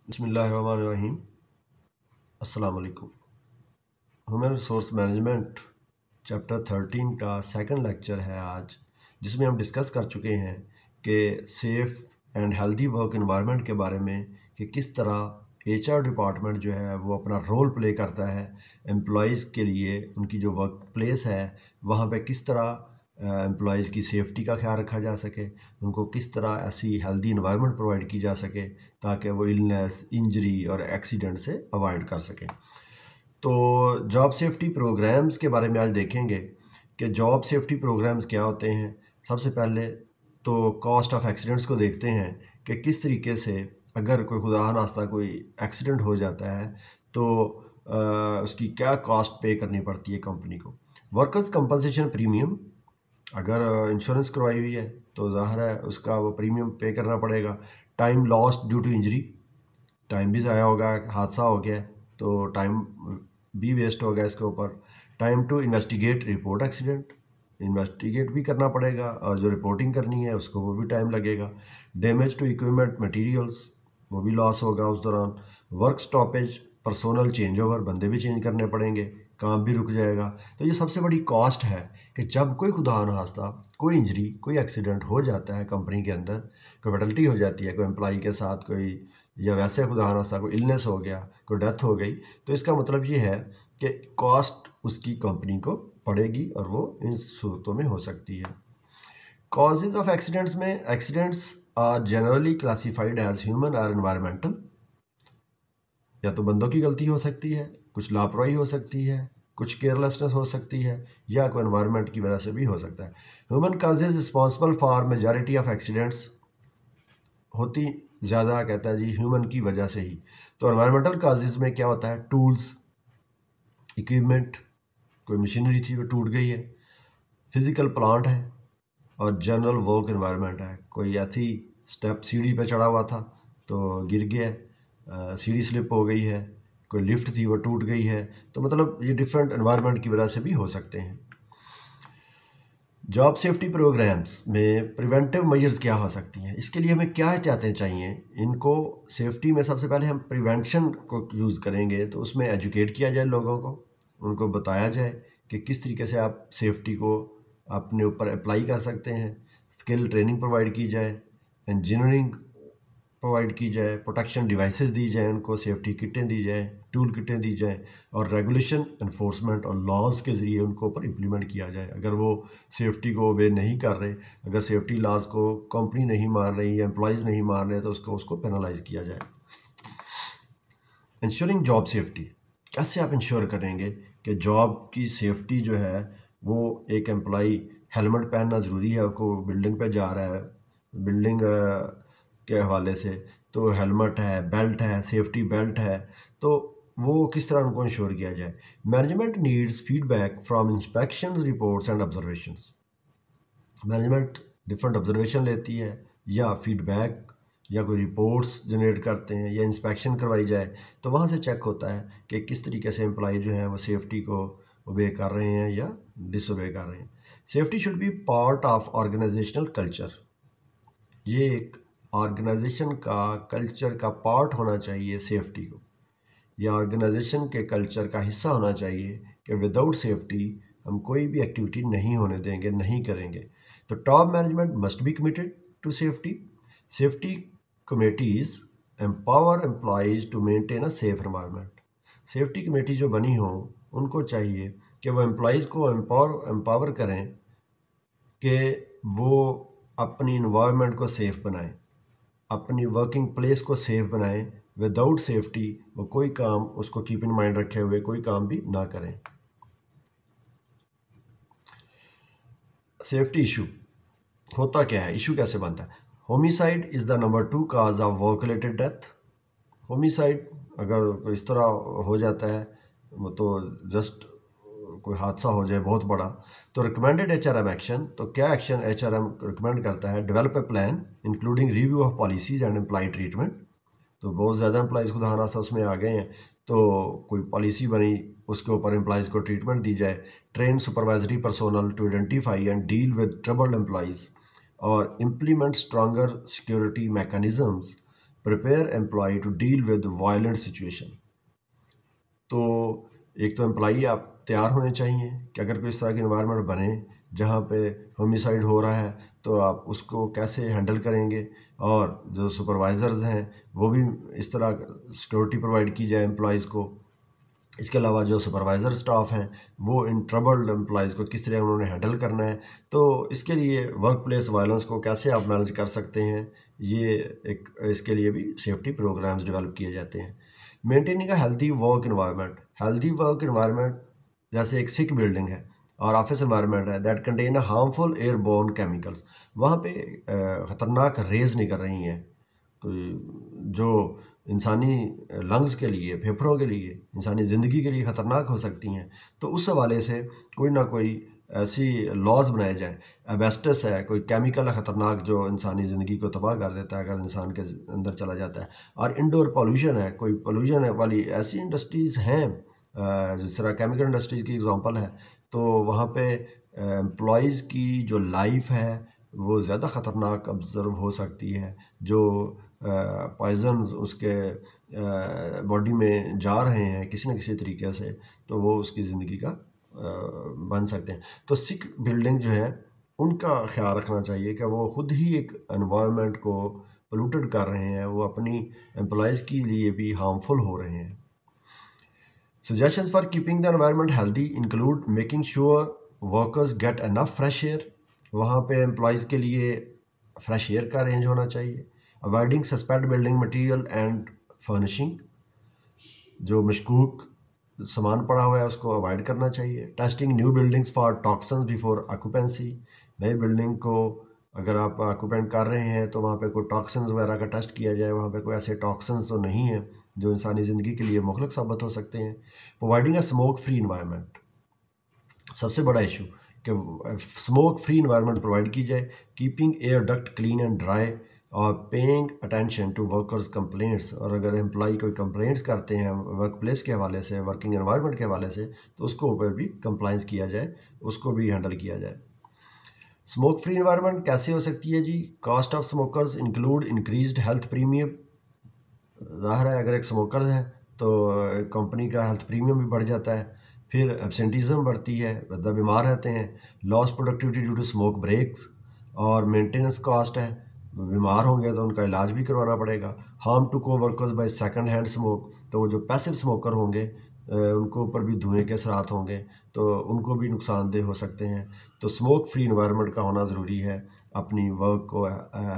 बिस्मिल्लाहिर्रहमानिर्रहीम। अस्सलाम वालेकुम। ह्यूमन रिसोर्स मैनेजमेंट चैप्टर 13 का सेकंड लेक्चर है आज, जिसमें हम डिस्कस कर चुके हैं कि safe and healthy work environment के बारे में कि किस तरह एचआर डिपार्टमेंट जो है वो अपना रोल प्ले करता है एम्प्लॉयज़ के लिए। उनकी जो वर्क प्लेस है वहाँ पे किस तरह एम्प्लॉयज़ की सेफ्टी का ख्याल रखा जा सके, उनको किस तरह ऐसी हेल्दी इन्वायरमेंट प्रोवाइड की जा सके ताकि वो इलनेस, इंजरी और एक्सीडेंट से अवॉइड कर सकें। तो जॉब सेफ्टी प्रोग्राम्स के बारे में आज देखेंगे कि जॉब सेफ्टी प्रोग्राम्स क्या होते हैं। सबसे पहले तो कॉस्ट ऑफ एक्सीडेंट्स को देखते हैं कि किस तरीके से अगर कोई खुदा नास्ता कोई एक्सीडेंट हो जाता है तो उसकी क्या कॉस्ट पे करनी पड़ती है कंपनी को। वर्कर्स कंपनसेशन प्रीमियम, अगर इंश्योरेंस करवाई हुई है तो ज़ाहिर है उसका वो प्रीमियम पे करना पड़ेगा। Time lost due to injury, time भी ज़ाया होगा, हादसा हो गया तो टाइम भी वेस्ट हो गया इसके ऊपर। Time to investigate report accident, investigate भी करना पड़ेगा और जो रिपोर्टिंग करनी है उसको वो भी टाइम लगेगा। डैमेज टू इक्विपमेंट मटेरियल्स, वो भी लॉस होगा उस दौरान। Work stoppage, personnel change over, बंदे भी चेंज करने पड़ेंगे, काम भी रुक जाएगा। तो ये सबसे बड़ी कॉस्ट है कि जब कोई खुदा न खास्ता कोई इंजरी, कोई एक्सीडेंट हो जाता है कंपनी के अंदर, कोई फैटलिटी हो जाती है कोई एम्प्लॉई के साथ, कोई या वैसे खुदा न खास्ता कोई इलनेस हो गया, कोई डेथ हो गई, तो इसका मतलब ये है कि कॉस्ट उसकी कंपनी को पड़ेगी और वो इन सूरतों में हो सकती है। कॉजेज़ ऑफ एक्सीडेंट्स में accidents are generally classified as human और एनवायरमेंटल। या तो बंदों की गलती हो सकती है, कुछ लापरवाही हो सकती है, कुछ केयरलेसनेस हो सकती है, या कोई एनवायरनमेंट की वजह से भी हो सकता है। Human causes responsible for majority of accidents होती ज़्यादा कहता है जी ह्यूमन की वजह से ही। तो एनवायरमेंटल काजेज में क्या होता है, टूल्स, इक्विपमेंट, कोई मशीनरी थी वो टूट गई है, फिज़िकल प्लांट है, और जनरल वर्क एनवायरनमेंट है। कोई ऐसी स्टेप सीढ़ी पे चढ़ा हुआ था तो गिर गया, सीढ़ी स्लिप हो गई है, कोई लिफ्ट थी वो टूट गई है। तो मतलब ये डिफरेंट एनवायरनमेंट की वजह से भी हो सकते हैं। जॉब सेफ्टी प्रोग्राम्स में प्रिवेंटिव मेजर्स क्या हो सकती हैं, इसके लिए हमें क्या एहतियातें चाहिए। इनको सेफ्टी में सबसे पहले हम प्रिवेंशन को यूज़ करेंगे, तो उसमें एजुकेट किया जाए लोगों को, उनको बताया जाए कि किस तरीके से आप सेफ्टी को अपने ऊपर अप्लाई कर सकते हैं। स्किल ट्रेनिंग प्रोवाइड की जाए, इंजीनियरिंग प्रोवाइड की जाए, प्रोटेक्शन डिवाइसेस दी जाए, उनको सेफ्टी किटें दी जाएँ, टूल किटें दी जाएँ, और रेगुलेशन एनफोर्समेंट और लॉज के ज़रिए उनको ऊपर इम्प्लीमेंट किया जाए। अगर वो सेफ्टी को ओबे नहीं कर रहे, अगर सेफ्टी लॉज को कंपनी नहीं मान रही या एम्प्लॉयज़ नहीं मान रहे, तो उसको पेनलाइज किया जाए। इंश्योरिंग जॉब सेफ्टी, कैसे आप इंश्योर करेंगे कि जॉब की सेफ्टी जो है वो एक एम्प्लॉई, हेलमेट पहनना ज़रूरी है, आपको बिल्डिंग पे जा रहा है, बिल्डिंग के हवाले से तो हेलमेट है, बेल्ट है, सेफ्टी बेल्ट है, तो वो किस तरह उनको इंश्योर किया जाए। Management needs feedback from inspections, reports and observations. Management different observation लेती है या फीडबैक या कोई रिपोर्ट्स जनरेट करते हैं या इंस्पेक्शन करवाई जाए, तो वहाँ से चेक होता है कि किस तरीके से एम्प्लॉई जो हैं वो सेफ्टी को ओबे कर रहे हैं या डिसओबे कर रहे हैं। Safety should be part of organizational culture, ये एक ऑर्गेनाइजेशन का कल्चर का पार्ट होना चाहिए सेफ्टी को, या ऑर्गेनाइजेशन के कल्चर का हिस्सा होना चाहिए कि विदाउट सेफ्टी हम कोई भी एक्टिविटी नहीं होने देंगे, नहीं करेंगे। तो top management must be committed to safety. Safety committees empower employees to maintain a safe environment. Safety committee जो बनी हो उनको चाहिए कि वो एम्प्लॉयज़ को एम्पावर करें कि वो अपनी इन्वायरमेंट को सेफ़ बनाएं, अपनी वर्किंग प्लेस को सेफ बनाएं। विदाउट सेफ्टी वो कोई काम, उसको कीप इन माइंड रखे हुए कोई काम भी ना करें। सेफ्टी इशू होता क्या है, इशू कैसे बनता है। Homicide is the number 2 cause of work related death. Homicide अगर कोई इस तरह हो जाता है, वो तो जस्ट कोई हादसा हो जाए बहुत बड़ा, तो रिकमेंडेड एचआरएम एक्शन, तो क्या एक्शन एचआरएम रिकमेंड करता है। Develop a plan including review of policies and employ treatment. तो बहुत ज़्यादा एम्प्लॉयज़ खुदा ना उसमें आ गए हैं, तो कोई पॉलिसी बनी, उसके ऊपर एम्प्लॉयज़ को ट्रीटमेंट दी जाए। Train supervisory personnel to identify and deal with troubled employees, और implement stronger security mechanisms prepare employ to deal with violent situation. तो एक तो एम्प्लॉई आप तैयार होने चाहिए कि अगर कोई इस तरह की इन्वायरमेंट बने जहाँ पे होमिसाइड हो रहा है तो आप उसको कैसे हैंडल करेंगे, और जो सुपरवाइज़र्स हैं वो भी इस तरह सिक्योरिटी प्रोवाइड की जाए एम्प्लॉयज़ को। इसके अलावा जो सुपरवाइज़र स्टाफ हैं वो इन ट्रबल्ड एम्प्लॉयज़ को किस तरह उन्होंने हैंडल करना है। तो इसके लिए वर्क प्लेस वायलेंस को कैसे आप मैनेज कर सकते हैं, ये एक इसके लिए भी सेफ्टी प्रोग्राम्स डेवलप किए जाते हैं। Maintaining a healthy work environment, healthy work environment जैसे एक सिक बिल्डिंग है और ऑफिस इन्वायरमेंट है that contain harmful airborne chemicals, वहाँ पे ख़तरनाक रेज निकल रही हैं कोई जो इंसानी लंग्स के लिए, फेफड़ों के लिए, इंसानी ज़िंदगी के लिए ख़तरनाक हो सकती हैं। तो उस हवाले से कोई ना कोई ऐसी लॉज बनाए जाए। एबेस्टस है, कोई केमिकल है ख़तरनाक जो इंसानी ज़िंदगी को तबाह कर देता है अगर इंसान के अंदर चला जाता है। और इंडोर पॉल्यूशन है, कोई पॉल्यूशन वाली ऐसी इंडस्ट्रीज़ हैं जिस तरह केमिकल इंडस्ट्रीज़ की एग्जांपल है, तो वहाँ पे एम्प्लॉयज़ की जो लाइफ है वो ज़्यादा ख़तरनाक ऑब्ज़र्व हो सकती है। जो पॉइजन्स उसके बॉडी में जा रहे हैं किसी न किसी तरीके से, तो वो उसकी ज़िंदगी का बन सकते हैं। तो सिक बिल्डिंग जो है उनका ख्याल रखना चाहिए कि वो ख़ुद ही एक एनवायरनमेंट को पोल्यूटेड कर रहे हैं, वो अपनी एम्प्लॉयज़ के लिए भी हार्मफुल हो रहे हैं। Suggestions for keeping the environment healthy include making sure workers get enough fresh air, वहाँ पे एम्प्लॉयज़ के लिए फ्रेश एयर का अरेंज होना चाहिए। Avoiding suspect building material and furnishing, जो मशकूक सामान पड़ा हुआ है उसको अवॉइड करना चाहिए। Testing new buildings for toxins before occupancy, नई बिल्डिंग को अगर आप ऑक्यूपेंट कर रहे हैं तो वहाँ पे कोई टॉक्सिन्स वगैरह का टेस्ट किया जाए, वहाँ पे कोई ऐसे टॉक्सिन्स तो नहीं है जो इंसानी ज़िंदगी के लिए मुखलिक साबित हो सकते हैं। Providing a smoke free environment, सबसे बड़ा इशू कि स्मोक फ्री इन्वायरमेंट प्रोवाइड की जाए। Keeping air duct clean and dry और paying attention to workers complaints, और अगर एम्प्लॉई कोई कंप्लेंट्स करते हैं वर्क प्लेस के हवाले से, वर्किंग एनवायरनमेंट के हवाले से, तो उसको ऊपर भी कंप्लाइंस किया जाए, उसको भी हैंडल किया जाए। स्मोक फ्री इन्वायरमेंट कैसे हो सकती है जी? Cost of smokers include increased health premium, ज़ाहिर है अगर एक स्मोकर है तो कंपनी का हेल्थ प्रीमियम भी बढ़ जाता है। फिर एब्सेंटिज़म बढ़ती है, बंदा बीमार रहते हैं। Loss productivity due to smoke breaks, और मेंटेनेंस कॉस्ट है, बीमार होंगे तो उनका इलाज भी करवाना पड़ेगा। Harm to coworkers by second hand smoke, तो वो जो पैसिव स्मोकर होंगे उनको ऊपर भी धुएँ के असरात होंगे तो उनको भी नुकसानदेह हो सकते हैं। तो स्मोक फ्री इन्वायरमेंट का होना ज़रूरी है अपनी वर्क को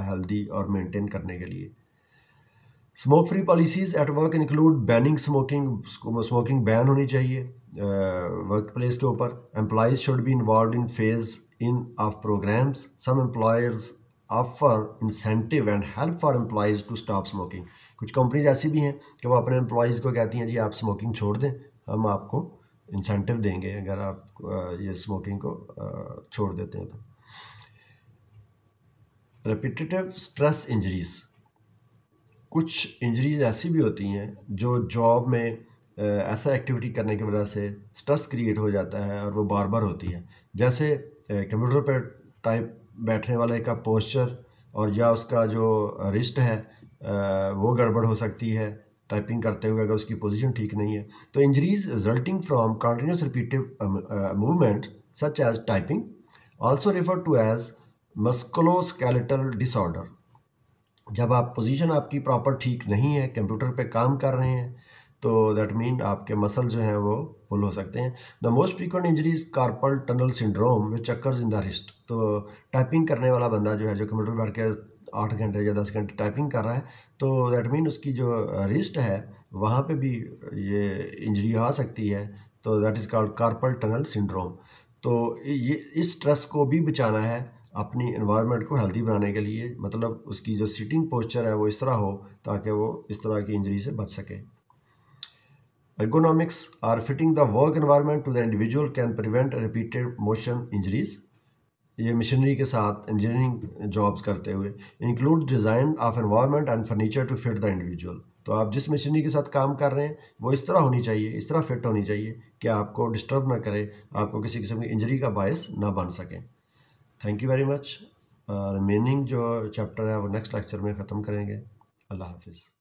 हेल्दी और मेंटेन करने के लिए। Smoke free policies at work include banning smoking, smoking ban होनी चाहिए वर्क प्लेस के ऊपर। Employees should be involved in phase in of programs, some employers offer incentive and help for employees to stop smoking. कुछ companies ऐसी भी हैं कि वो अपने एम्प्लॉयज़ को कहती हैं जी आप स्मोकिंग छोड़ दें, हम आपको इंसेंटिव देंगे अगर आप ये स्मोकिंग को छोड़ देते हैं तो। रेपिटेटिव स्ट्रेस इंजरीज़, कुछ इंजरीज़ ऐसी भी होती हैं जो जॉब में ऐसा एक्टिविटी करने की वजह से स्ट्रेस क्रिएट हो जाता है और वो बार बार होती है। जैसे कंप्यूटर पर टाइप बैठने वाले का पोस्चर और या उसका जो रिस्ट है वो गड़बड़ हो सकती है टाइपिंग करते हुए अगर उसकी पोजीशन ठीक नहीं है। तो injuries resulting from continuous repeated movement such as typing, also refer to as musculoskeletal disorder, जब आप पोजीशन आपकी प्रॉपर ठीक नहीं है, कंप्यूटर पे काम कर रहे हैं, तो दैट मीन आपके मसल जो हैं वो पुल हो सकते हैं। The most frequent injuries carpal tunnel syndrome which occurs in the wrist, तो टाइपिंग करने वाला बंदा जो है जो कंप्यूटर पर बैठ के 8 घंटे या 10 घंटे टाइपिंग कर रहा है, तो दैट मीन उसकी जो रिस्ट है वहाँ पे भी ये इंजरी आ सकती है, तो that is called carpal tunnel syndrome. तो ये इस स्ट्रेस को भी बचाना है अपनी एनवायरनमेंट को हेल्दी बनाने के लिए, मतलब उसकी जो सिटिंग पोस्चर है वो इस तरह हो ताकि वो इस तरह की इंजरी से बच सके। Ergonomics are fitting the work environment to the individual can prevent repeated motion injuries। ये मशीनरी के साथ इंजीनियरिंग जॉब्स करते हुए include design of environment and furniture to fit the individual, तो आप जिस मशीनरी के साथ काम कर रहे हैं वो इस तरह होनी चाहिए, इस तरह फिट होनी चाहिए कि आपको डिस्टर्ब ना करे, आपको किसी किस्म की इंजरी का बायस ना बन सके। Thank you very much. Remaining जो चैप्टर है वो नेक्स्ट लेक्चर में ख़त्म करेंगे। अल्लाह हाफिज़।